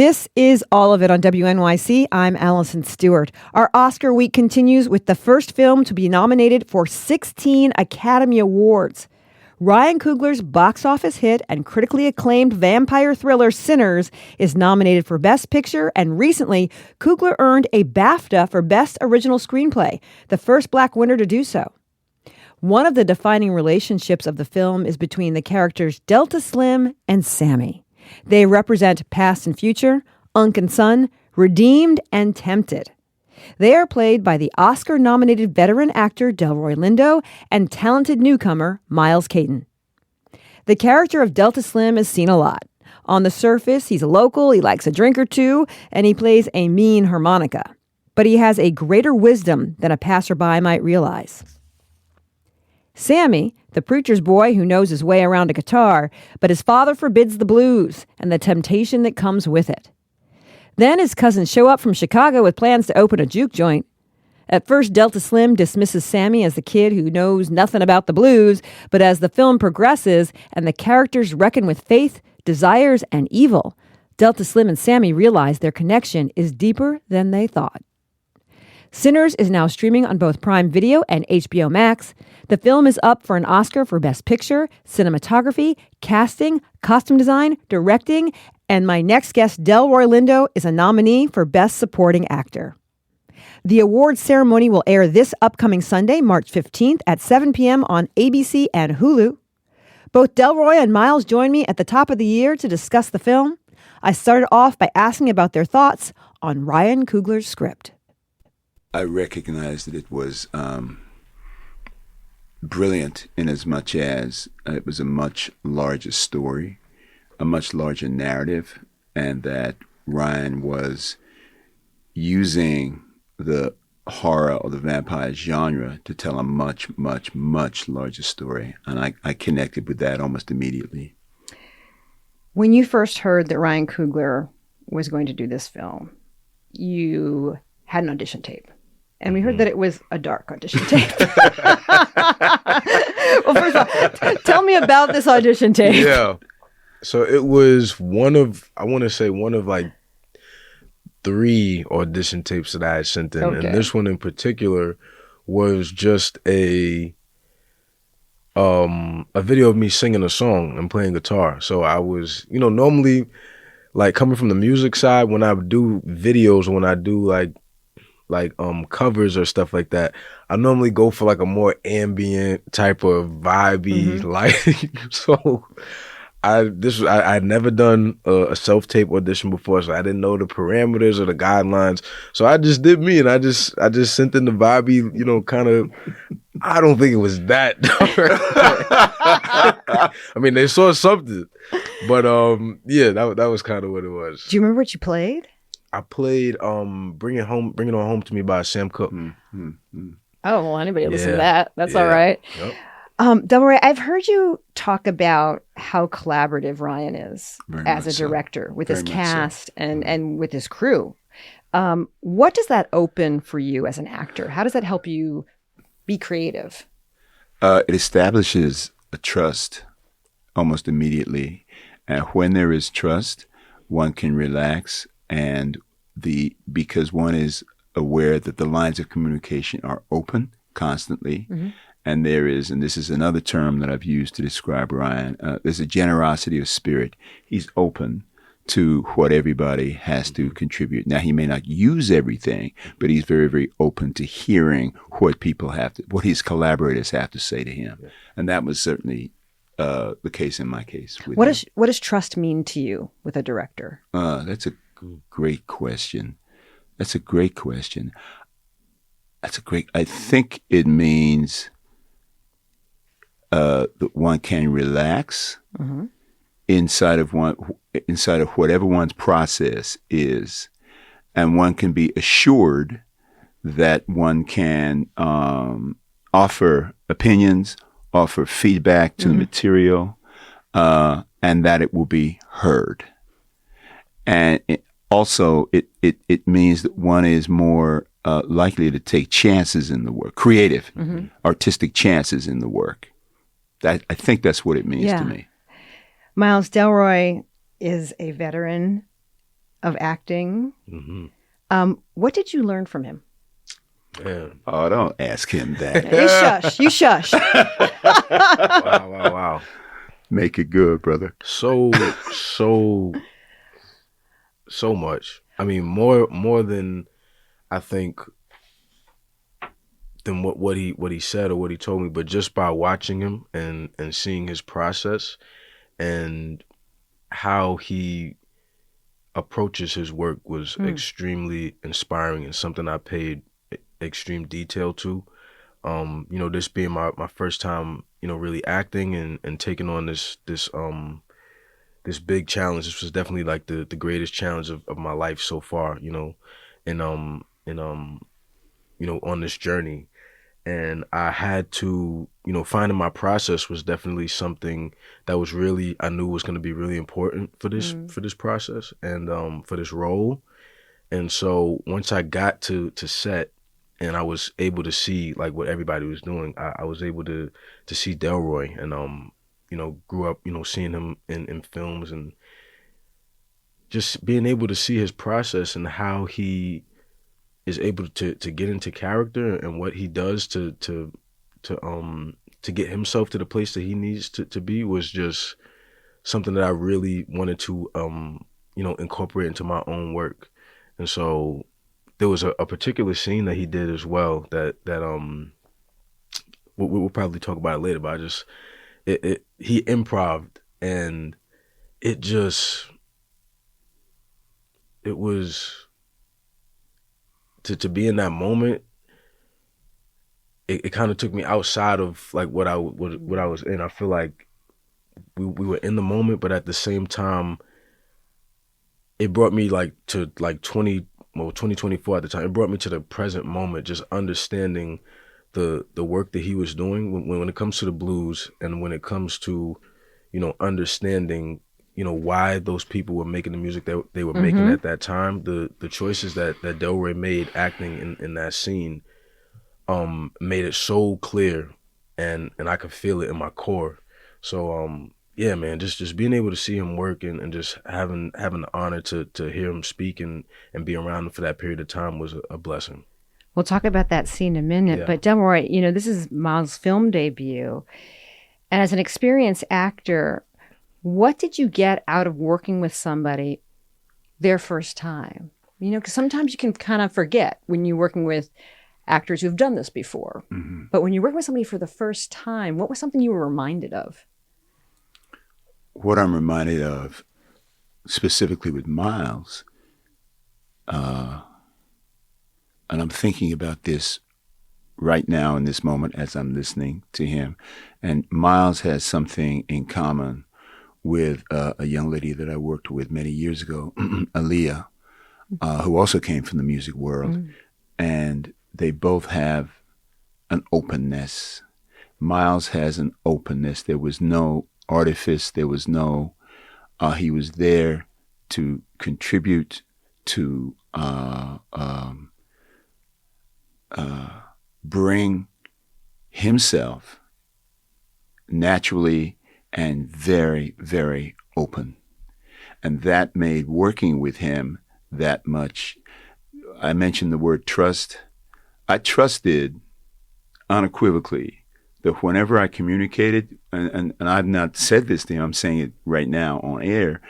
This is All of It on WNYC. I'm Allison Stewart. Our Oscar week continues with the first film to be nominated for 16 Academy Awards. Ryan Coogler's box office hit and critically acclaimed vampire thriller Sinners is nominated for Best Picture, and recently, Coogler earned a BAFTA for Best Original Screenplay, the first Black winner to do so. One of the defining relationships of the film is between the characters Delta Slim and Sammie. They represent past and future, Unc and son, redeemed and tempted. They are played by the Oscar-nominated veteran actor Delroy Lindo and talented newcomer Miles Caton. The character of Delta Slim is seen a lot. On the surface, he's a local, he likes a drink or two, and he plays a mean harmonica. But he has a greater wisdom than a passerby might realize. Sammie, the preacher's boy who knows his way around a guitar, but his father forbids the blues and the temptation that comes with it. Then his cousins show up from Chicago with plans to open a juke joint. At first, Delta Slim dismisses Sammie as the kid who knows nothing about the blues, but as the film progresses and the characters reckon with faith, desires, and evil, Delta Slim and Sammie realize their connection is deeper than they thought. Sinners is now streaming on both Prime Video and HBO Max. The film is up for an Oscar for Best Picture, Cinematography, Casting, Costume Design, Directing, and my next guest, Delroy Lindo, is a nominee for Best Supporting Actor. The awards ceremony will air this upcoming Sunday, March 15th at 7 p.m. on ABC and Hulu. Both Delroy and Miles join me at the top of the year to discuss the film. I started off by asking about their thoughts on Ryan Coogler's script. I recognized that it was brilliant in as much as it was a much larger story, a much larger narrative, and that Ryan was using the horror or the vampire genre to tell a much, much, much larger story. And I connected with that almost immediately. When you first heard that Ryan Coogler was going to do this film, you had an audition tape. And we heard that it was a dark audition tape. Well, first of all, tell me about this audition tape. Yeah. So it was one of like 3 audition tapes that I had sent in. Okay. And this one in particular was just a video of me singing a song and playing guitar. So I was, normally like coming from the music side, when I would do videos, when I do like covers or stuff like that, I normally go for like a more ambient type of vibey, so I had never done a self-tape audition before, so I didn't know the parameters or the guidelines. So I just did me, and I just sent in the vibey, kind of. I don't think it was that dark. I mean, they saw something, but yeah, that was kind of what it was. Do you remember what you played? I played Bring It On Home to Me by Sam Cooke. Oh, well, anybody listen to that. That's all right. Yep. Delroy, I've heard you talk about how collaborative Ryan is as a director with his cast and with his crew. What does that open for you as an actor? How does that help you be creative? It establishes a trust almost immediately. And when there is trust, one can relax, and because one is aware that the lines of communication are open constantly. And and this is another term that I've used to describe Ryan, there's a generosity of spirit. He's open to what everybody has to contribute. Now, he may not use everything, but he's very, very open to hearing what his collaborators have to say to him. And that was certainly the case in my case. What does trust mean to you with a director? That's a great question. I think it means that one can relax inside of whatever one's process is, and one can be assured that one can offer opinions, offer feedback to the material, and that it will be heard. And it means that one is more likely to take chances in the work, creative, artistic chances in the work. I think that's what it means to me. Miles, Delroy is a veteran of acting. Mm-hmm. What did you learn from him? Man. Oh, don't ask him that. You shush. You shush. Wow. Make it good, brother. So much. I mean, more than I think than what he said or what he told me, but just by watching him and seeing his process and how he approaches his work was extremely inspiring and something I paid extreme detail to. This being my first time, really acting and taking on this big challenge. This was definitely like the greatest challenge of my life so far, on this journey. And I had to, finding my process was definitely something that was really, I knew was going to be really important for this process and for this role. And so once I got to set and I was able to see like what everybody was doing, I was able to see Delroy and, grew up, seeing him in films and just being able to see his process and how he is able to get into character and what he does to get himself to the place that he needs to be was just something that I really wanted to incorporate into my own work. And so there was a particular scene that he did as well that we'll probably talk about it later, but he improv'd and it was to be in that moment. It kind of took me outside of like what I was in. I feel like we were in the moment, but at the same time, it brought me like to like 2024 at the time. It brought me to the present moment, just understanding the work that he was doing when it comes to the blues and when it comes to, understanding, why those people were making the music that they were making at that time. The choices that Delroy made acting in that scene made it so clear and I could feel it in my core. So yeah, man, just being able to see him work and just having the honor to hear him speak and be around him for that period of time was a blessing. We'll talk about that scene in a minute, Yeah. but Delroy, this is Miles' film debut. And as an experienced actor, what did you get out of working with somebody their first time? Because sometimes you can kind of forget when you're working with actors who've done this before. Mm-hmm. But when you're working with somebody for the first time, what was something you were reminded of? What I'm reminded of, specifically with Miles, and I'm thinking about this right now in this moment as I'm listening to him, and Miles has something in common with a young lady that I worked with many years ago, Aaliyah, who also came from the music world. And they both have an openness. Miles has an openness. There was no artifice. There was no, he was there to contribute to bring himself naturally and very, very open. And that made working with him that much. I mentioned the word trust. I trusted unequivocally that whenever I communicated, and I've not said this to him, I'm saying it right now on air,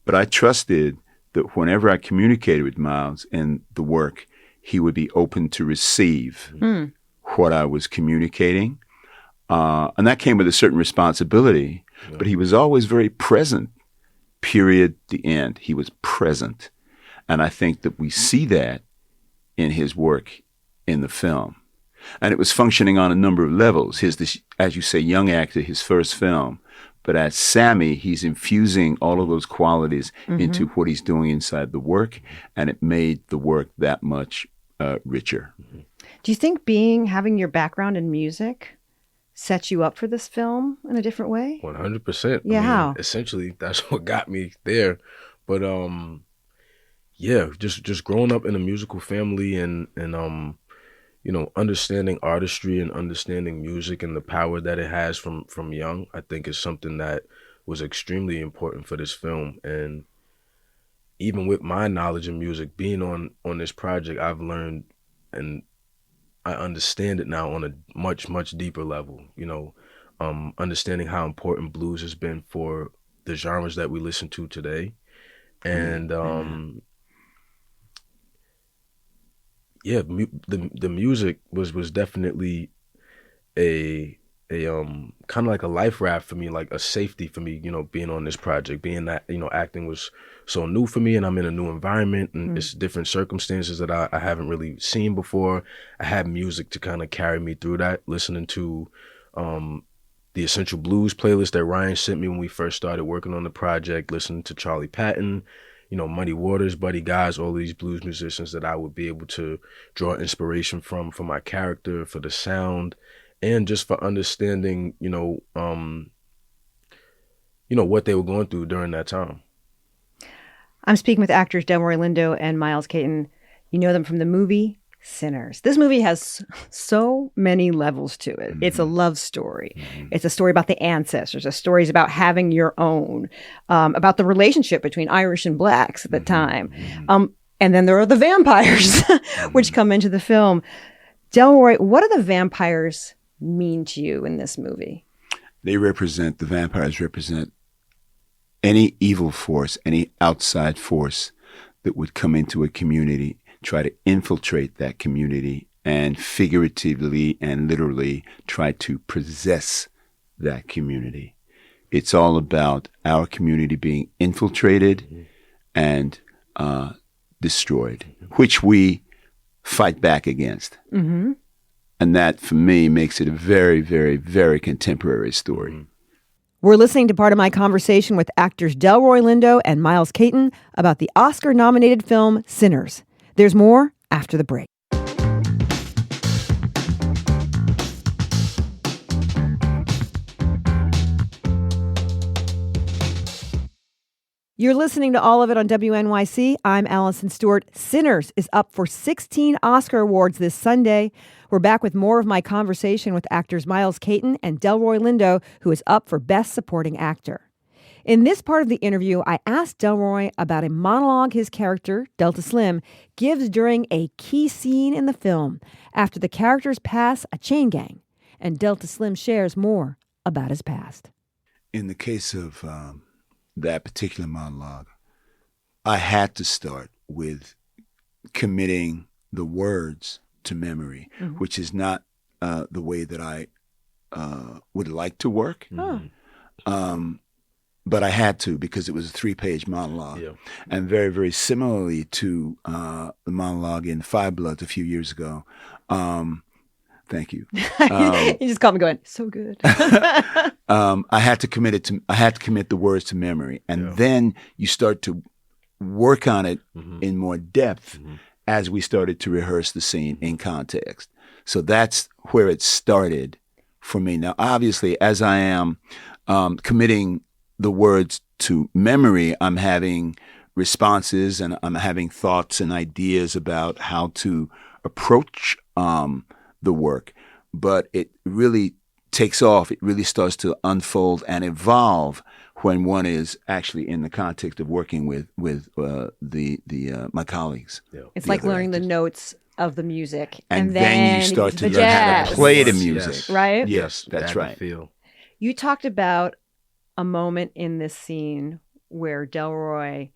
but I trusted that whenever I communicated with Miles in the work, he would be open to receive what I was communicating. And that came with a certain responsibility, but he was always very present, period, the end. He was present. And I think that we see that in his work in the film. And it was functioning on a number of levels. His, as you say, young actor, his first film. But as Sammie, he's infusing all of those qualities into what he's doing inside the work, and it made the work that much richer. Do you think having your background in music set you up for this film in a different way? 100%. Yeah, how? Essentially, that's what got me there. But yeah, just growing up in a musical family and understanding artistry and understanding music and the power that it has from young, I think is something that was extremely important for this film. And even with my knowledge of music, being on this project, I've learned and I understand it now on a much, much deeper level, understanding how important blues has been for the genres that we listen to today. And the music was definitely a kind of like a life raft for me, like a safety for me, being on this project, being that, acting was so new for me and I'm in a new environment and it's different circumstances that I haven't really seen before. I had music to kind of carry me through that, listening to the Essential Blues playlist that Ryan sent me when we first started working on the project, listening to Charlie Patton, Muddy Waters, Buddy Guys, all these blues musicians that I would be able to draw inspiration from for my character, for the sound, and just for understanding, what they were going through during that time. I'm speaking with actors Delroy Lindo and Miles Caton. You know them from the movie Sinners. This movie has so many levels to it. It's a love story. It's a story about the ancestors. A story is about having your own, about the relationship between Irish and blacks at the time. And then there are the vampires, which come into the film. Delroy, what do the vampires mean to you in this movie? The vampires represent any evil force, any outside force that would come into a community, try to infiltrate that community, and figuratively and literally try to possess that community. It's all about our community being infiltrated and destroyed, which we fight back against. And that, for me, makes it a very, very, very contemporary story. We're listening to part of my conversation with actors Delroy Lindo and Miles Caton about the Oscar-nominated film Sinners. There's more after the break. You're listening to all of it on WNYC. I'm Allison Stewart. Sinners is up for 16 Oscar awards this Sunday. We're back with more of my conversation with actors Miles Caton and Delroy Lindo, who is up for Best Supporting Actor. In this part of the interview, I asked Delroy about a monologue his character, Delta Slim, gives during a key scene in the film after the characters pass a chain gang, and Delta Slim shares more about his past. In the case of that particular monologue, I had to start with committing the words to memory, which is not the way that I would like to work. But I had to, because it was a 3-page monologue. Yeah. And very, very similarly to the monologue in Five Bloods a few years ago. Thank you. You just caught me going, so good. I had to commit the words to memory, and then you start to work on it in more depth as we started to rehearse the scene in context. So that's where it started for me. Now, obviously, as I am committing the words to memory, I'm having responses and I'm having thoughts and ideas about how to approach the work. But it really takes off. It really starts to unfold and evolve when one is actually in the context of working with my colleagues. Yeah. It's like learning the notes of the music, and then you start to learn how to play the music. Right? Yes, that's right. You talked about a moment in this scene where Delroy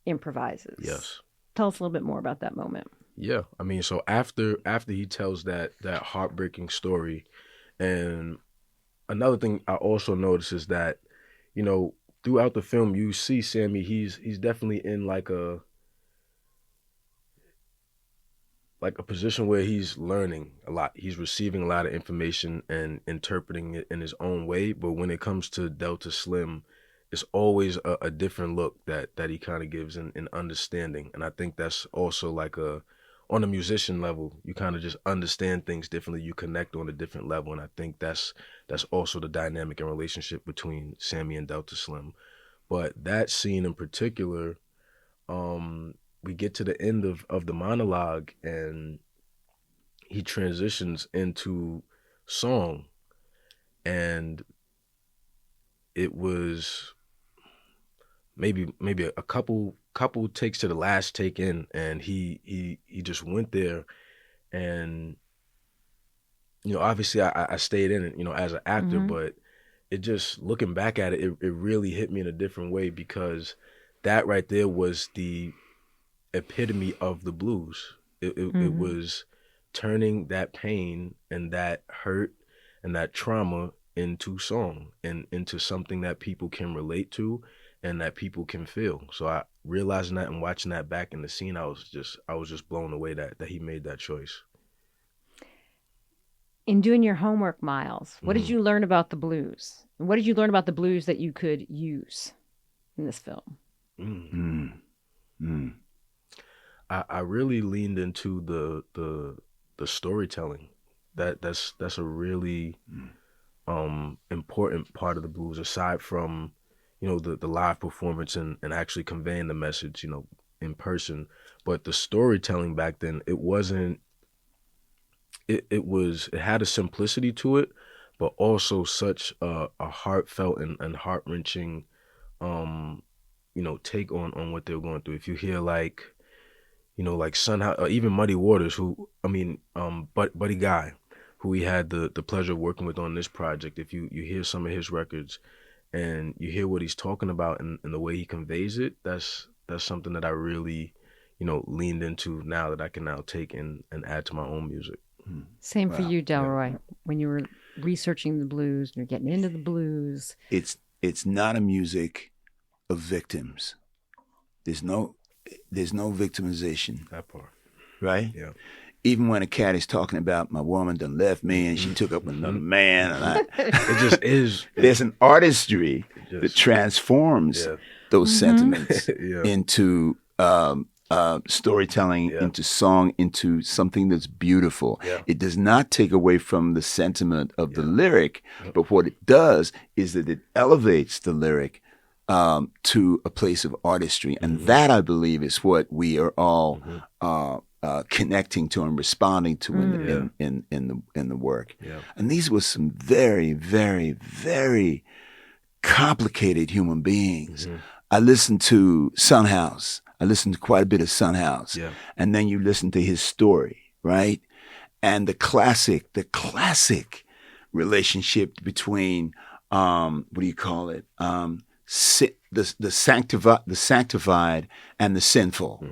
improvises. Yes. Tell us a little bit more about that moment. Yeah, I mean, so after he tells that heartbreaking story, and another thing I also notice is that, throughout the film, you see Sammie. He's definitely in like a position where he's learning a lot. He's receiving a lot of information and interpreting it in his own way. But when it comes to Delta Slim, it's always a different look that he kind of gives in understanding. And I think that's also on a musician level, you kind of just understand things differently. You connect on a different level. And I think that's also the dynamic and relationship between Sammie and Delta Slim. But that scene in particular, we get to the end of the monologue and he transitions into song. And it was maybe a couple couple takes to the last take in, and he just went there, and obviously I stayed in it, as an actor, but it just, looking back at it, it really hit me in a different way, because that right there was the epitome of the blues. It was turning that pain and that hurt and that trauma into song and into something that people can relate to and that people can feel. So I realizing that and watching that back in the scene, I was just blown away that he made that choice. In doing your homework, Miles, what did you learn about the blues? What did you learn about the blues that you could use in this film? I really leaned into the storytelling. That's a really important part of the blues, aside from the live performance and actually conveying the message in person. But the storytelling back then, it wasn't. It had a simplicity to it, but also such a heartfelt and heart-wrenching take on what they were going through. If you hear like Sunhouse, or even Muddy Waters, Buddy Guy, who we had the pleasure of working with on this project, if you hear some of his records and you hear what he's talking about and the way he conveys it, that's something that I really leaned into now, that I can now take and add to my own music. Same for you, Delroy. When you were researching the blues, you're getting into the blues. It's not a music of victims. There's no victimization. That part. Right? Yeah. Even when a cat is talking about, my woman done left me and she took up with another man, and it just is. There's an artistry that transforms those sentiments into storytelling, into song, into something that's beautiful. Yeah. It does not take away from the sentiment of the lyric, but what it does is that it elevates the lyric to a place of artistry. And that, I believe, is what we are all connecting to and responding to in the work. Yeah. And these were some very, very, very complicated human beings. I listened to Son House. I listened to quite a bit of Son House. Yeah. And then you listen to his story, right? And the classic relationship between, what do you call it? The sanctified and the sinful,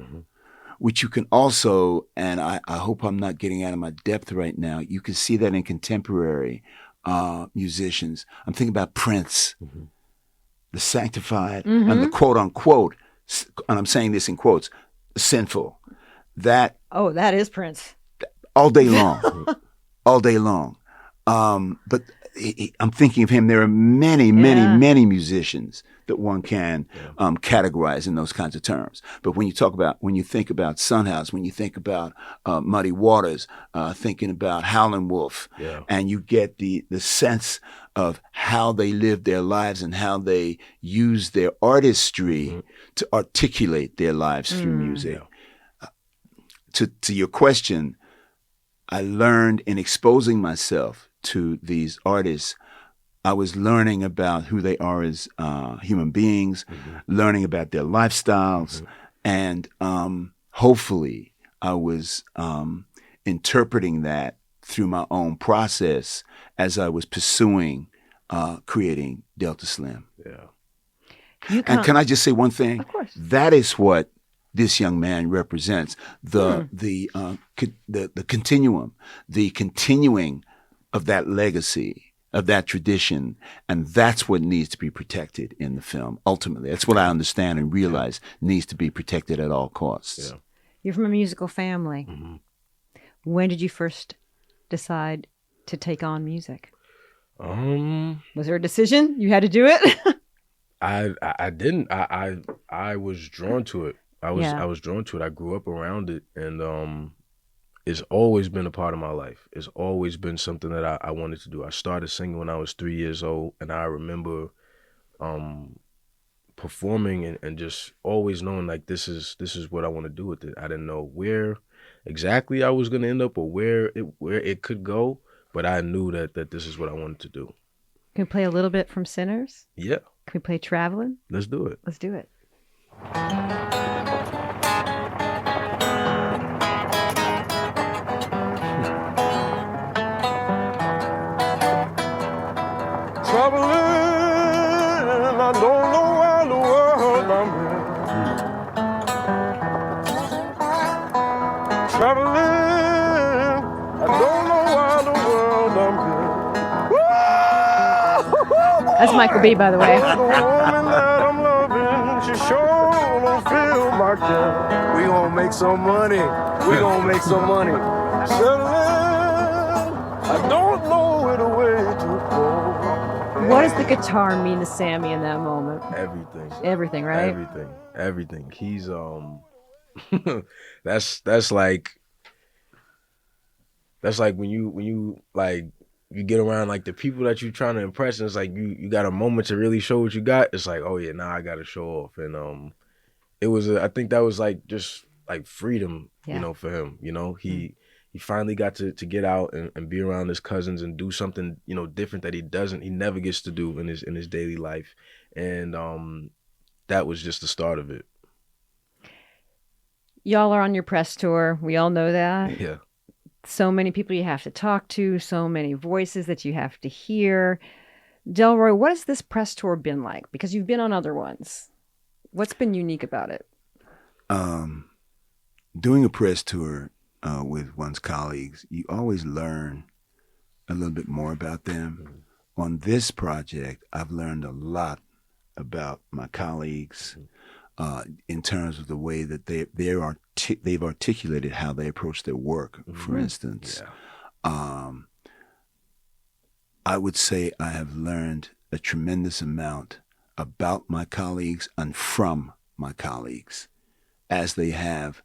which you can also, and I hope I'm not getting out of my depth right now, you can see that in contemporary musicians. I'm thinking about Prince, the sanctified and the quote unquote, and I'm saying this in quotes, sinful. That is Prince. All day long. All day long. But I'm thinking of him. There are many musicians that one can categorize in those kinds of terms. But when you think about Son House, when you think about Muddy Waters, thinking about Howlin' Wolf, and you get the sense of how they lived their lives and how they used their artistry to articulate their lives through music. To your question, I learned in exposing myself to these artists, I was learning about who they are as human beings, learning about their lifestyles, and hopefully I was interpreting that through my own process as I was pursuing creating Delta Slim. Yeah. And can I just say one thing? Of course. That is what this young man represents: the continuum, the continuing of that legacy, of that tradition, and that's what needs to be protected in the film. Ultimately, that's what I understand and realize needs to be protected at all costs. Yeah. You're from a musical family. When did you first decide to take on music? Was there a decision you had to do it? I didn't. I was drawn to it. I was drawn to it. I grew up around it, and it's always been a part of my life. It's always been something that I wanted to do. I started singing when I was 3 years old, and I remember performing and just always knowing like this is what I want to do with it. I didn't know where exactly I was going to end up or where it could go, but I knew that this is what I wanted to do. Can we play a little bit from Sinners? Yeah. Can we play Traveling? Let's do it. Let's do it. That's Michael B, by the way. The woman that I'm loving, she sure don't feel my care. We gonna make some money. We gonna make some money. Settling, I don't know where the way to go. What does the guitar mean to Sammie in that moment? Everything. Everything, right? Everything. He's that's like when you like you get around like the people that you're trying to impress, and it's like you got a moment to really show what you got. It's like, oh yeah, now I gotta show off. And it was I think that was like just like freedom, Yeah. you know, for him. You know, he finally got to get out and be around his cousins and do something, you know, different that he never gets to do in his daily life. And that was just the start of it. Y'all are on your press tour. We all know that. Yeah. So many people you have to talk to, so many voices that you have to hear. Delroy, what has this press tour been like? Because you've been on other ones. What's been unique about it? Doing a press tour with one's colleagues, you always learn a little bit more about them. On this project, I've learned a lot about my colleagues in terms of the way that they've articulated how they approach their work, for instance. Yeah. I would say I have learned a tremendous amount about my colleagues and from my colleagues as they have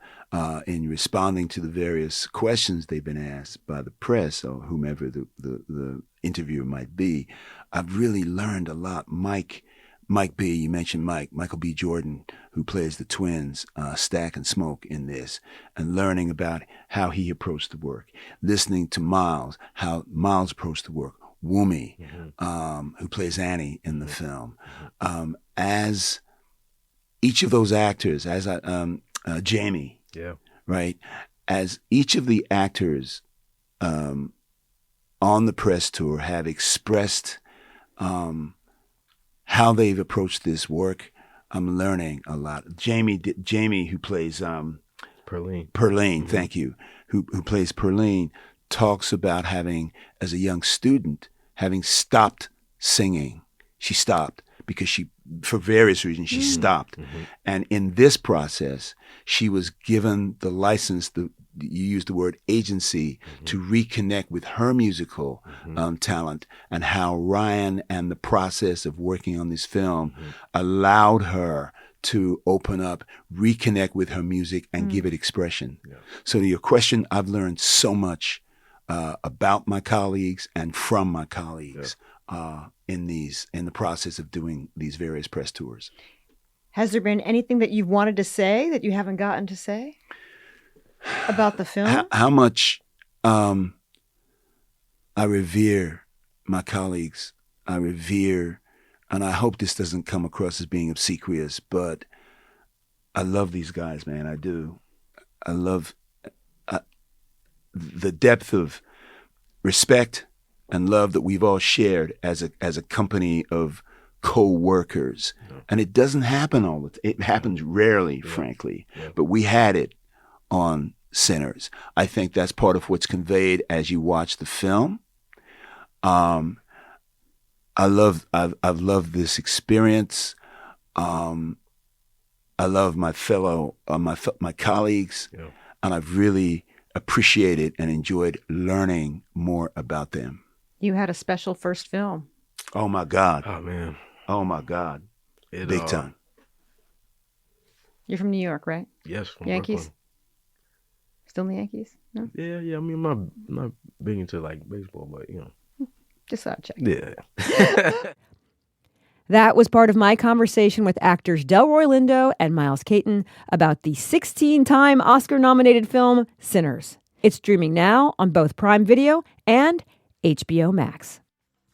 in responding to the various questions they've been asked by the press or whomever the interviewer might be. I've really learned a lot. Mike B, you mentioned Michael B. Jordan, who plays the twins, Stack and Smoke in this, and learning about how he approached the work. Listening to Miles, how Miles approached the work. Wumi, who plays Annie in the film. As each of those actors, as Jamie, right? As each of the actors on the press tour have expressed how they've approached this work, I'm learning a lot. Jamie, who plays Perlene, thank you, who plays Perlene, talks about having, as a young student, having stopped singing. She stopped because for various reasons, she stopped. And in this process, she was given the license, you used the word agency, to reconnect with her musical talent, and how Ryan and the process of working on this film allowed her to open up, reconnect with her music, and give it expression. Yeah. So to your question, I've learned so much about my colleagues and from my colleagues in the process of doing these various press tours. Has there been anything that you've wanted to say that you haven't gotten to say about the film? How much I revere my colleagues. I revere, and I hope this doesn't come across as being obsequious, but I love these guys, man. I do. I love the depth of respect and love that we've all shared as a company of co-workers. And it doesn't happen all the time. It happens rarely, frankly. But we had it on Sinners. I think that's part of what's conveyed as you watch the film. I've loved this experience. I love my fellow my colleagues, and I've really appreciated and enjoyed learning more about them. You had a special first film. Oh my God! Oh man! Oh my God! Big time. You're from New York, right? Yes, from Yankees. Brooklyn. Still in the Yankees? No? Yeah. I mean, I'm not big into like baseball, but you know. Just thought I'd check. Yeah. That was part of my conversation with actors Delroy Lindo and Miles Caton about the 16-time Oscar-nominated film Sinners. It's streaming now on both Prime Video and HBO Max.